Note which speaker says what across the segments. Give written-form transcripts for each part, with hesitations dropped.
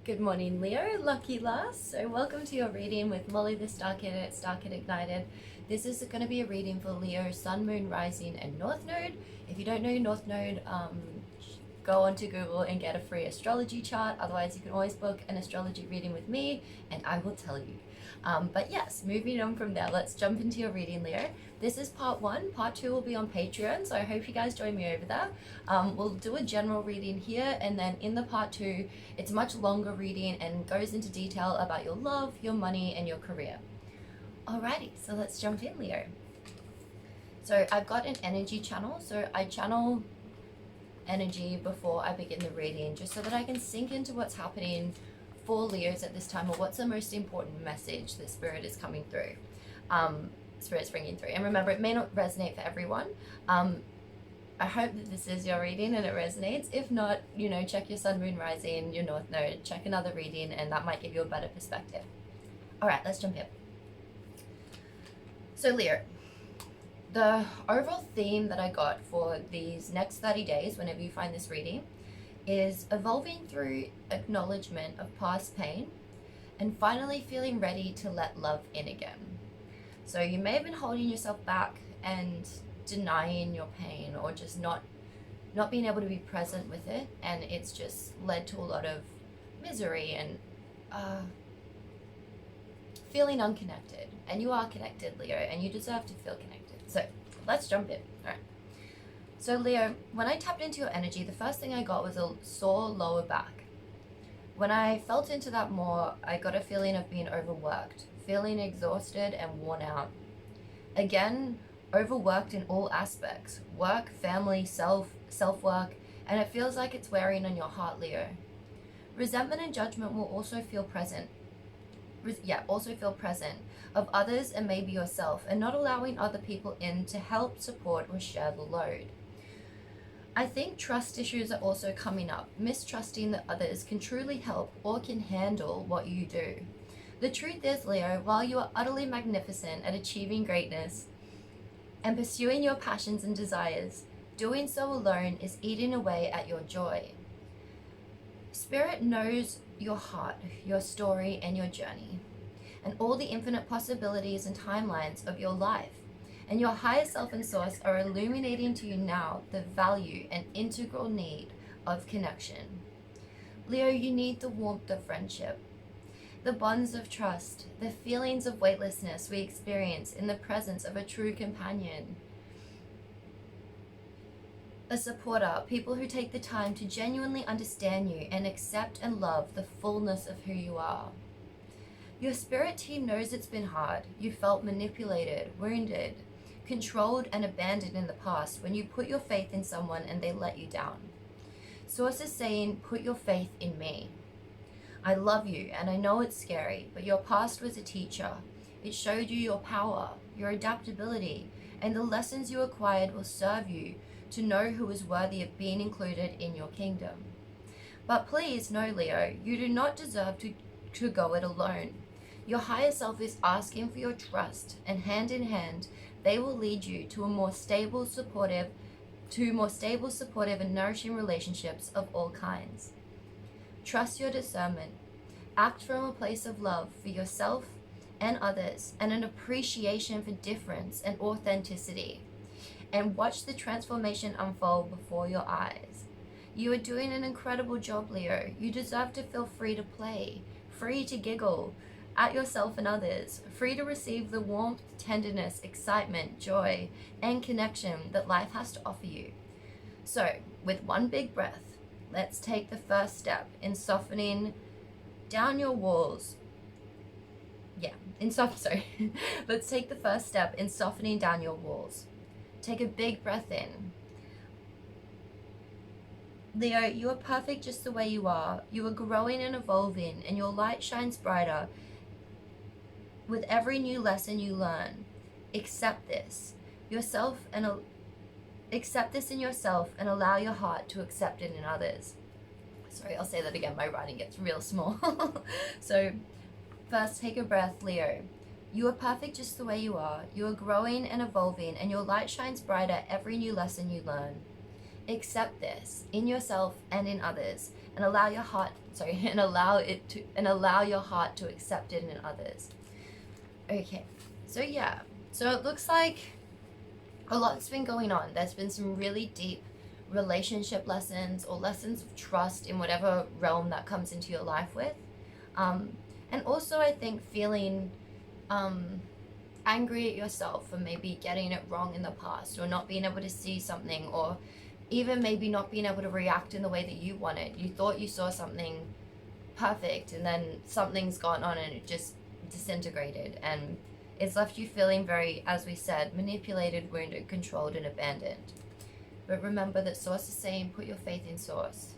Speaker 1: Good morning, Leo. Lucky last. So welcome to your reading with Molly the Star Kid at Starkidignited. This is going to be a reading for Leo, Sun, Moon, Rising, and North Node. If you don't know your North Node, go onto Google and get a free astrology chart. Otherwise, you can always book an astrology reading with me, and I will tell you. But yes, moving on from there, let's jump into your reading, Leo. This is part 1. Part 2 will be on Patreon, so I hope you guys join me over there. We'll do a general reading here, and then in the part 2, it's a much longer reading and goes into detail about your love, your money, and your career. Alrighty, so let's jump in, Leo. So I've got an energy channel, so I channel energy before I begin the reading, just so that I can sink into what's happening for Leos at this time, or what's the most important message that Spirit is coming through. Spirit's bringing through. And remember, it may not resonate for everyone. I hope that this is your reading and it resonates. If not, check your Sun, Moon, Rising, your North Node, check another reading, and that might give you a better perspective. All right, let's jump in. So Leo, the overall theme that I got for these next 30 days, whenever you find this reading, is evolving through acknowledgement of past pain and finally feeling ready to let love in again. So you may have been holding yourself back and denying your pain, or just not being able to be present with it, and it's just led to a lot of misery and feeling unconnected. And you are connected, Leo, and you deserve to feel connected. So let's jump in. All right. So Leo, when I tapped into your energy, the first thing I got was a sore lower back. When I felt into that more, I got a feeling of being overworked, feeling exhausted and worn out. Again, overworked in all aspects: work, family, self-work, and it feels like it's wearing on your heart, Leo. Resentment and judgment will also feel present. Of others and maybe yourself, and not allowing other people in to help, support, or share the load. I think trust issues are also coming up, mistrusting that others can truly help or can handle what you do. The truth is, Leo, while you are utterly magnificent at achieving greatness and pursuing your passions and desires, doing so alone is eating away at your joy. Spirit knows your heart, your story, and your journey, and all the infinite possibilities and timelines of your life. And your higher self and source are illuminating to you now the value and integral need of connection. Leo, you need the warmth of friendship, the bonds of trust, the feelings of weightlessness we experience in the presence of a true companion, a supporter, people who take the time to genuinely understand you and accept and love the fullness of who you are. Your spirit team knows it's been hard. You felt manipulated, wounded, controlled, and abandoned in the past when you put your faith in someone and they let you down. Source is saying, put your faith in me. I love you, and I know it's scary, but your past was a teacher. It showed you your power, your adaptability, and the lessons you acquired will serve you to know who is worthy of being included in your kingdom. But please know, Leo, you do not deserve to go it alone. Your higher self is asking for your trust, and hand in hand, they will lead you to more stable, supportive, and nourishing relationships of all kinds. Trust your discernment. Act from a place of love for yourself and others, and an appreciation for difference and authenticity. And watch the transformation unfold before your eyes. You are doing an incredible job, Leo. You deserve to feel free to play, free to giggle at yourself and others, free to receive the warmth, tenderness, excitement, joy, and connection that life has to offer you. So, with one big breath, let's take the first step in softening down your walls. Let's take the first step in softening down your walls. Take a big breath in. Leo, you are perfect just the way you are. You are growing and evolving, and your light shines brighter with every new lesson you learn. Accept this in yourself and allow your heart to accept it in others. Sorry, I'll say that again. My writing gets real small. So first, take a breath, Leo. You are perfect just the way you are. You are growing and evolving, and your light shines brighter every new lesson you learn. Accept this in yourself and in others, and allow your heart, and allow your heart to accept it in others. Okay, so yeah, so it looks like a lot's been going on. There's been some really deep relationship lessons or lessons of trust in whatever realm that comes into your life with. And also I think feeling angry at yourself for maybe getting it wrong in the past, or not being able to see something, or even maybe not being able to react in the way that you wanted. You thought you saw something perfect, and then something's gone on and it just disintegrated, and it's left you feeling very, as we said, manipulated, wounded, controlled, and abandoned. But remember that Source is saying, put your faith in Source.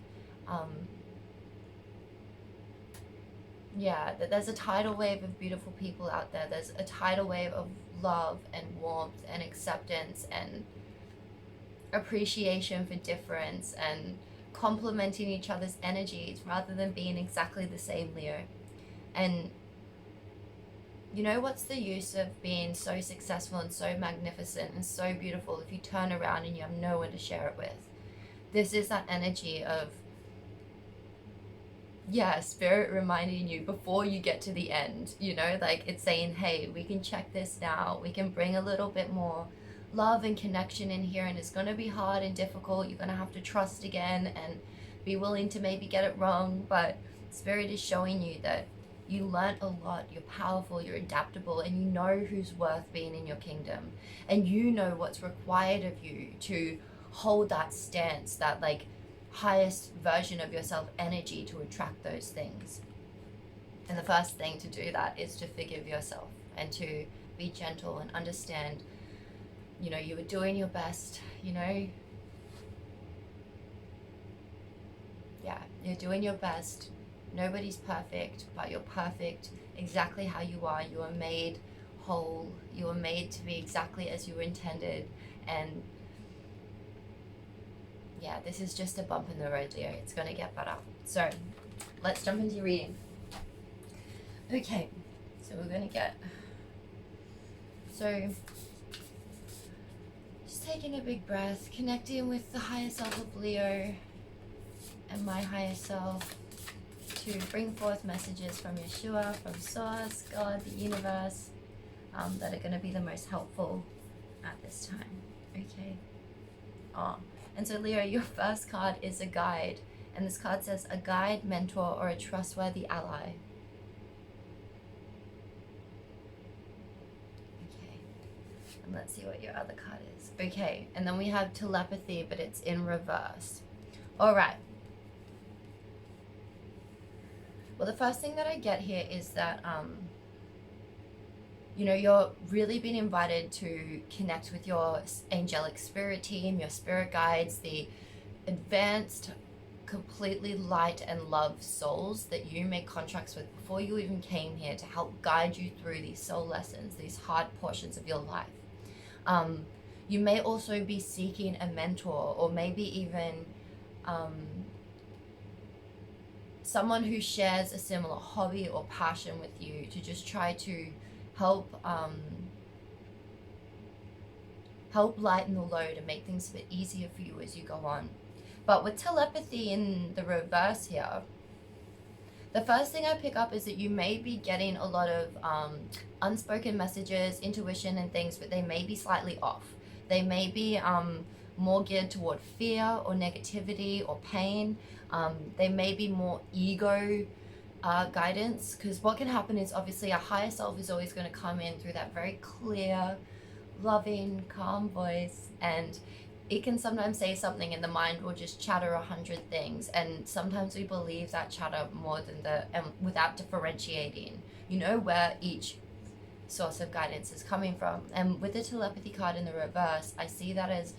Speaker 1: Yeah, that there's a tidal wave of beautiful people out there. There's a tidal wave of love and warmth and acceptance and appreciation for difference and complementing each other's energies rather than being exactly the same, Leo. And you know, what's the use of being so successful and so magnificent and so beautiful if you turn around and you have no one to share it with? This is that energy of, yeah, Spirit reminding you before you get to the end, you know, like it's saying, hey, we can check this now. We can bring a little bit more love and connection in here, and it's going to be hard and difficult. You're going to have to trust again and be willing to maybe get it wrong. But Spirit is showing you that you learnt a lot, you're powerful, you're adaptable, and you know who's worth being in your kingdom. And you know what's required of you to hold that stance, that like highest version of yourself energy to attract those things. And the first thing to do that is to forgive yourself and to be gentle and understand, you know, you were doing your best, you know. Yeah, you're doing your best. Nobody's perfect, but you're perfect exactly how you are. You are made whole. You are made to be exactly as you were intended. And yeah, this is just a bump in the road, Leo. It's going to get better. So let's jump into your reading. Okay, so we're going to get... So just taking a big breath, connecting with the higher self of Leo and my higher self to bring forth messages from Yeshua, from Source, God, the universe, that are going to be the most helpful at this time. Okay. And so Leo, your first card is a guide, and this card says a guide, mentor, or a trustworthy ally. Okay, and let's see what your other card is. Okay, and then we have telepathy, but it's in reverse. All right. Well, the first thing that I get here is that, you know, you're really being invited to connect with your angelic spirit team, your spirit guides, the advanced, completely light and love souls that you made contracts with before you even came here to help guide you through these soul lessons, these hard portions of your life. You may also be seeking a mentor, or maybe even someone who shares a similar hobby or passion with you, to just try to help lighten the load and make things a bit easier for you as you go on. But with telepathy in the reverse here, the first thing I pick up is that you may be getting a lot of unspoken messages, intuition and things, but they may be slightly off. They may be more geared toward fear or negativity or pain. They may be more ego guidance, because what can happen is obviously our higher self is always going to come in through that very clear, loving, calm voice, and it can sometimes say something and the mind will just chatter 100 things, and sometimes we believe that chatter more than without differentiating, you know, where each source of guidance is coming from. And with the telepathy card in the reverse, I see that as,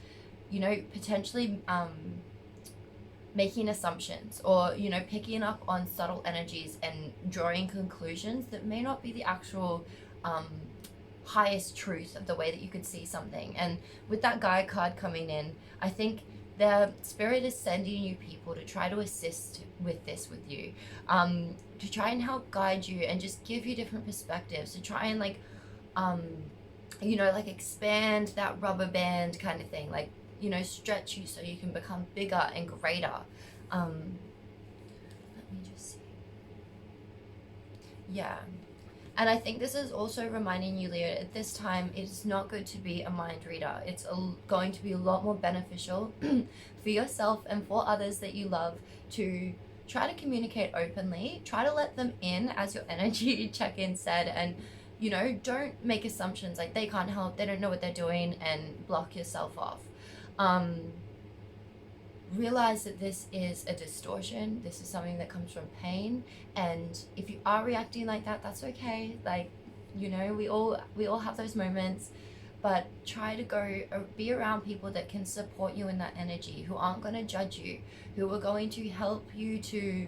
Speaker 1: you know, potentially making assumptions, or, you know, picking up on subtle energies and drawing conclusions that may not be the actual highest truth of the way that you could see something. And with that guide card coming in, I think the spirit is sending you people to try to assist with this with you, to try and help guide you and just give you different perspectives, to try and like you know, like expand that rubber band kind of thing, like you know, stretch you so you can become bigger and greater. Let me just see. Yeah. And I think this is also reminding you, Leo, at this time, it's not good to be a mind reader. It's going to be a lot more beneficial for yourself and for others that you love to try to communicate openly. Try to let them in, as your energy check-in said, and, you know, don't make assumptions like they can't help, they don't know what they're doing, and block yourself off. Realize that this is a distortion. This is something that comes from pain, and if you are reacting like that, that's okay. Like, you know, we all have those moments, but try to go be around people that can support you in that energy, who aren't going to judge you, who are going to help you to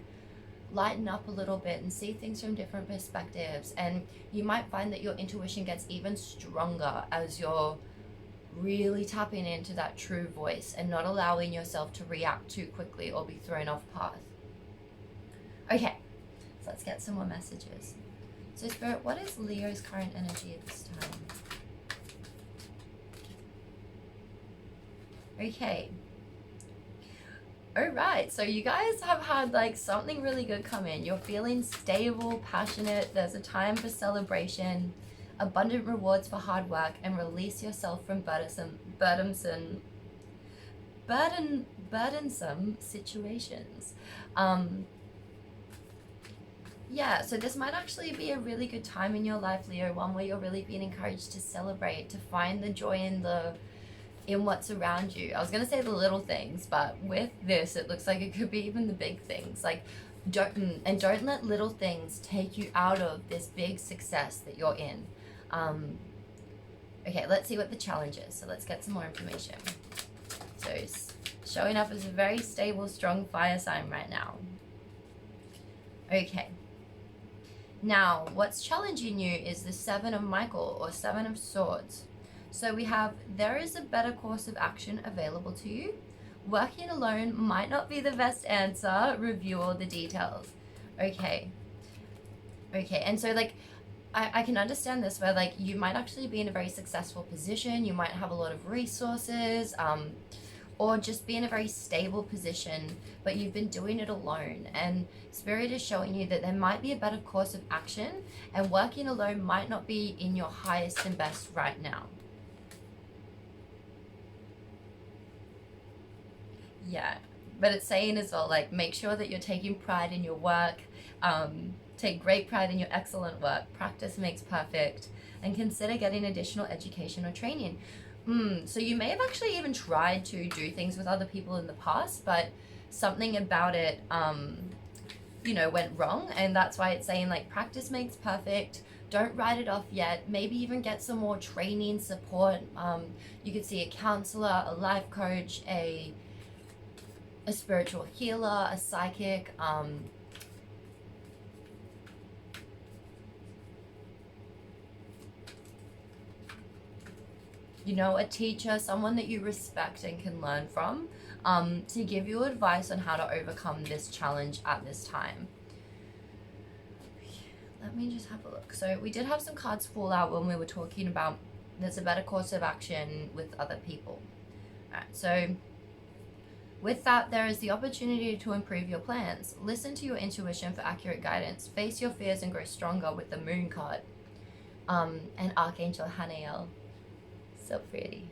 Speaker 1: lighten up a little bit and see things from different perspectives. And you might find that your intuition gets even stronger as you're really tapping into that true voice and not allowing yourself to react too quickly or be thrown off path. Okay, so let's get some more messages. So Spirit, what is Leo's current energy at this time? Okay. Alright, so you guys have had like something really good come in. You're feeling stable, passionate, there's a time for celebration, abundant rewards for hard work, and release yourself from burdensome situations. Yeah, so this might actually be a really good time in your life, Leo, one where you're really being encouraged to celebrate, to find the joy in what's around you. I was gonna say the little things, but with this, it looks like it could be even the big things. Like, don't let little things take you out of this big success that you're in. Okay, let's see what the challenge is. So let's get some more information. So showing up as a very stable, strong fire sign right now. Okay. Now, what's challenging you is the Seven of Michael, or Seven of Swords. So we have, there is a better course of action available to you. Working alone might not be the best answer. Review all the details. Okay. Okay, and so like, I can understand this, where like you might actually be in a very successful position. You might have a lot of resources, or just be in a very stable position, but you've been doing it alone. And Spirit is showing you that there might be a better course of action, and working alone might not be in your highest and best right now. Yeah, but it's saying as well, like, make sure that you're taking pride in your work, take great pride in your excellent work, practice makes perfect, and consider getting additional education or training. So you may have actually even tried to do things with other people in the past, but something about it, you know, went wrong, and that's why it's saying, like, practice makes perfect. Don't write it off yet. Maybe even get some more training support. You could see a counselor, a life coach, a spiritual healer, a psychic, you know, a teacher, someone that you respect and can learn from, to give you advice on how to overcome this challenge at this time. Let me just have a look. So we did have some cards fall out when we were talking about there's a better course of action with other people. All right, so with that, there is the opportunity to improve your plans. Listen to your intuition for accurate guidance. Face your fears and grow stronger with the Moon card. And Archangel Haniel. So pretty.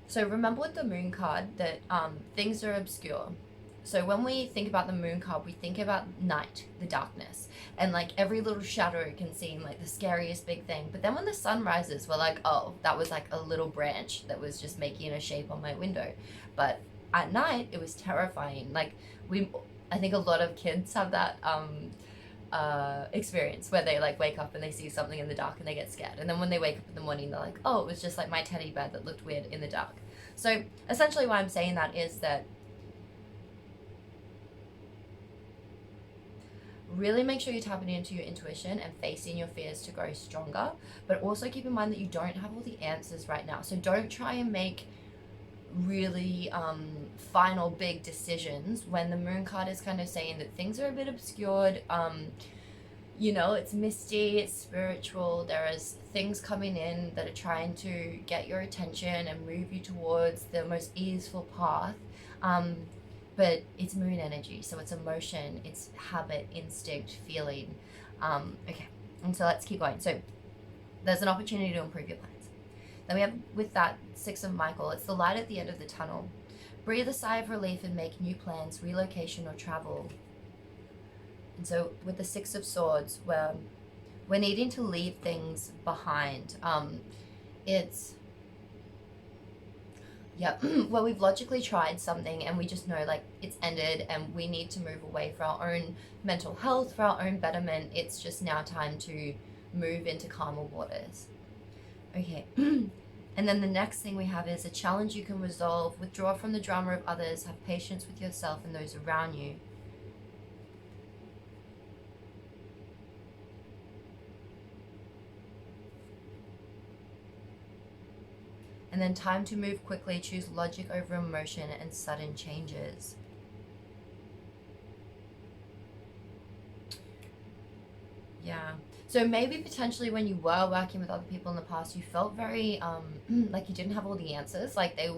Speaker 1: So remember with the Moon card that things are obscure. So when we think about the Moon card, we think about night, the darkness, and like every little shadow can seem like the scariest big thing. But then when the sun rises, we're like, oh, that was like a little branch that was just making a shape on my window. But at night, it was terrifying. Like I think a lot of kids have that experience where they like wake up and they see something in the dark and they get scared. And then when they wake up in the morning, they're like, oh, it was just like my teddy bear that looked weird in the dark. So essentially why I'm saying that is that really make sure you're tapping into your intuition and facing your fears to grow stronger, but also keep in mind that you don't have all the answers right now. So don't try and make really final big decisions when the Moon card is kind of saying that things are a bit obscured. you know, it's misty, it's spiritual. There is things coming in that are trying to get your attention and move you towards the most easeful path. But it's moon energy, so it's emotion, it's habit, instinct, feeling. Okay, and so let's keep going. So there's an opportunity to improve your plans. Then we have, with that, Six of Michael, it's the light at the end of the tunnel. Breathe a sigh of relief and make new plans, relocation or travel. And so with the Six of Swords, where we're needing to leave things behind. It's, yeah, well, we've logically tried something and we just know like it's ended and we need to move away for our own mental health, for our own betterment. It's just now time to move into calmer waters. Okay. And then the next thing we have is a challenge you can resolve, withdraw from the drama of others, have patience with yourself and those around you. And then time to move quickly, choose logic over emotion and sudden changes. Yeah. So maybe potentially when you were working with other people in the past, you felt very like you didn't have all the answers. Like they,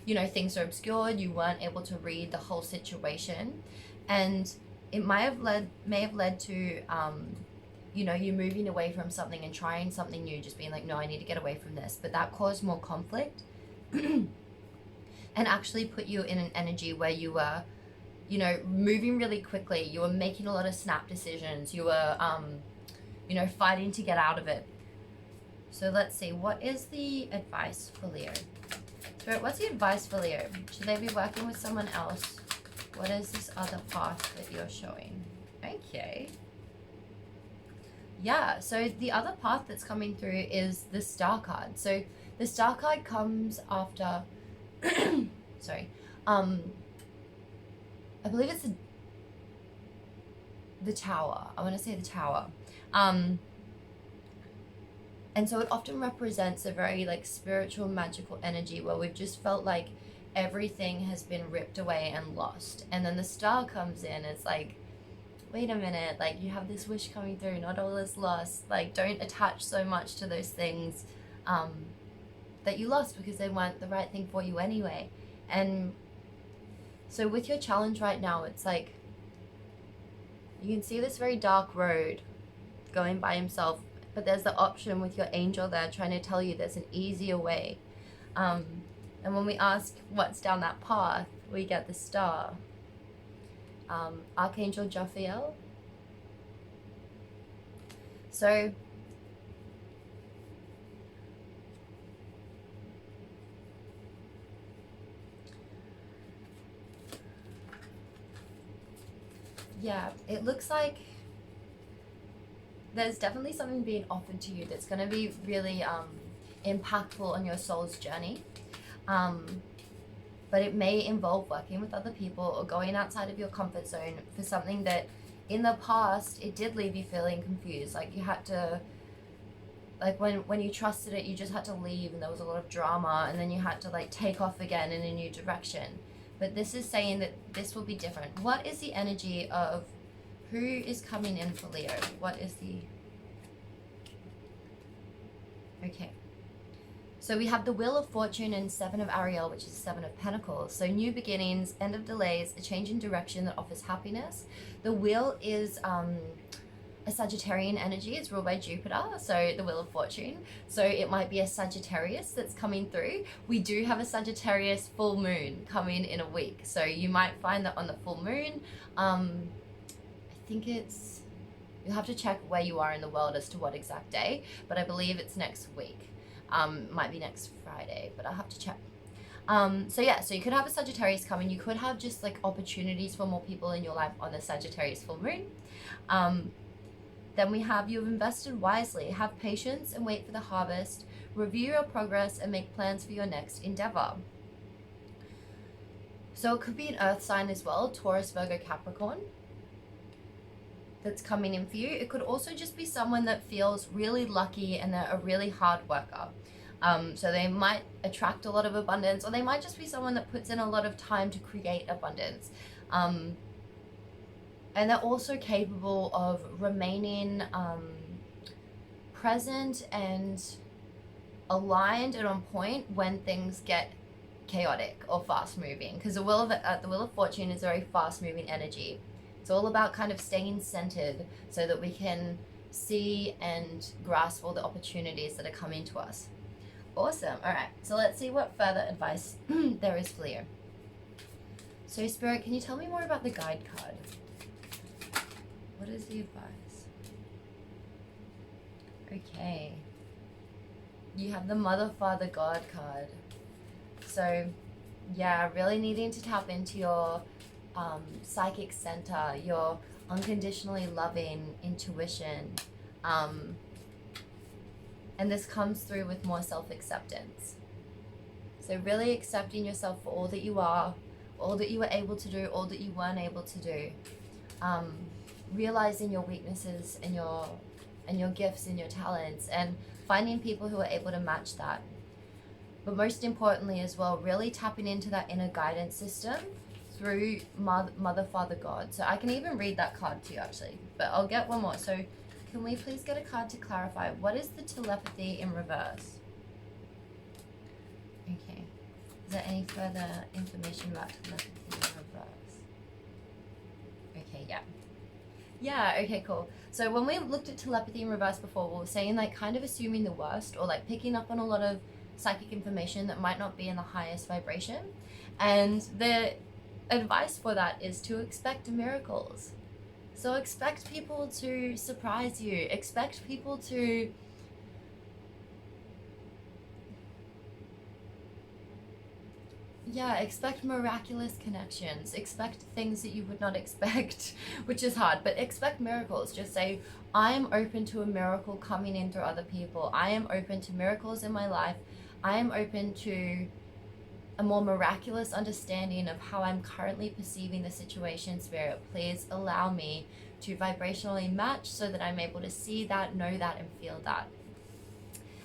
Speaker 1: you know, things are obscured. You weren't able to read the whole situation, and it may have led to you know, you moving away from something and trying something new, just being like, no, I need to get away from this. But that caused more conflict and actually put you in an energy where you were, you know, moving really quickly. You were making a lot of snap decisions. You were, you know, fighting to get out of it. So let's see, what is the advice for Leo? Spirit, what's the advice for Leo? Should they be working with someone else? What is this other path that you're showing? Okay. Yeah, so the other path that's coming through is the Star card. So the Star card comes after, sorry, I believe it's the Tower. I want to say the Tower. And so it often represents a very like spiritual, magical energy where we've just felt like everything has been ripped away and lost. And then the Star comes in, it's like, wait a minute, like you have this wish coming through, not all is lost. Like don't attach so much to those things that you lost because they weren't the right thing for you anyway. And so with your challenge right now, it's like you can see this very dark road going by himself, but there's the option with your angel there trying to tell you there's an easier way. And when we ask what's down that path, we get the Star. Archangel Jophiel. So yeah, it looks like there's definitely something being offered to you that's going to be really impactful on your soul's journey. But it may involve working with other people or going outside of your comfort zone for something that in the past, it did leave you feeling confused. Like you had to, like when you trusted it, you just had to leave and there was a lot of drama and then you had to like take off again in a new direction. But this is saying that this will be different. What is the energy of who is coming in for Leo? What is the... Okay. So we have the Wheel of Fortune and Seven of Ariel, which is Seven of Pentacles. So new beginnings, end of delays, a change in direction that offers happiness. The Wheel is a Sagittarian energy. It's ruled by Jupiter, so the Wheel of Fortune. So it might be a Sagittarius that's coming through. We do have a Sagittarius full moon coming in a week. So you might find that on the full moon, I think it's, you'll have to check where you are in the world as to what exact day, but I believe it's next week. Might be next Friday, but I'll have to check. So yeah, so you could have a Sagittarius coming. You could have just like opportunities for more people in your life on the Sagittarius full moon. Then we have you've invested wisely. Have patience and wait for the harvest. Review your progress and make plans for your next endeavor. So it could be an earth sign as well, Taurus, Virgo, Capricorn, that's coming in for you. It could also just be someone that feels really lucky and they're a really hard worker. So they might attract a lot of abundance, or they might just be someone that puts in a lot of time to create abundance. And they're also capable of remaining present and aligned and on point when things get chaotic or fast moving, because the wheel of fortune is a very fast moving energy. It's all about kind of staying centered so that we can see and grasp all the opportunities that are coming to us. Awesome. All right, so let's see what further advice there is for you. So Spirit, can you tell me more about the guide card? What is the advice? Okay. You have the Mother, Father, God card. So, yeah, really needing to tap into your psychic center, your unconditionally loving intuition. And this comes through with more self-acceptance. So really accepting yourself for all that you are, all that you were able to do, all that you weren't able to do. Realizing your weaknesses and your gifts and your talents, and finding people who are able to match that. But most importantly as well, really tapping into that inner guidance system through Mother, Father, God. So I can even read that card to you actually, but I'll get one more. So can we please get a card to clarify, what is the telepathy in reverse? Okay. Is there any further information about telepathy in reverse? Okay, yeah. Yeah, okay, cool. So when we looked at telepathy in reverse before, we were saying like kind of assuming the worst, or like picking up on a lot of psychic information that might not be in the highest vibration. And the advice for that is to expect miracles. So expect people to surprise you. Expect people to expect miraculous connections. Expect things that you would not expect, which is hard, but expect miracles. Just say, I am open to a miracle coming in through other people. I am open to miracles in my life. I am open to a more miraculous understanding of how I'm currently perceiving the situation, Spirit. Please allow me to vibrationally match so that I'm able to see that, know that, and feel that.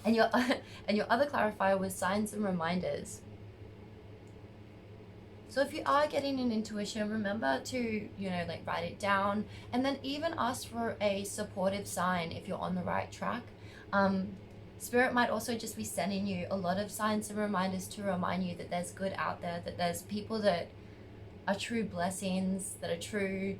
Speaker 1: And your other clarifier was signs and reminders. So if you are getting an intuition, remember to, like write it down, and then even ask for a supportive sign if you're on the right track. Spirit might also just be sending you a lot of signs and reminders to remind you that there's good out there, that there's people that are true blessings, that are true,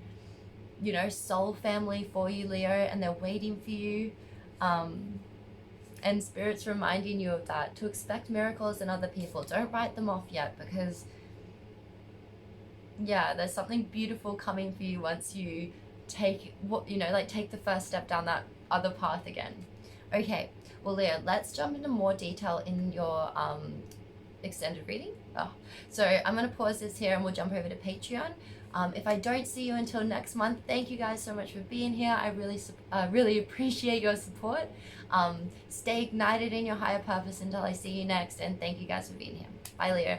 Speaker 1: soul family for you, Leo, and they're waiting for you. And Spirit's reminding you of that, to expect miracles in other people. Don't write them off yet, because there's something beautiful coming for you once you take the first step down that other path again. Okay, well, Leo, let's jump into more detail in your extended reading. So I'm going to pause this here and we'll jump over to Patreon. If I don't see you until next month, thank you guys so much for being here. I really appreciate your support. Stay ignited in your higher purpose until I see you next, and thank you guys for being here. Bye, Leo.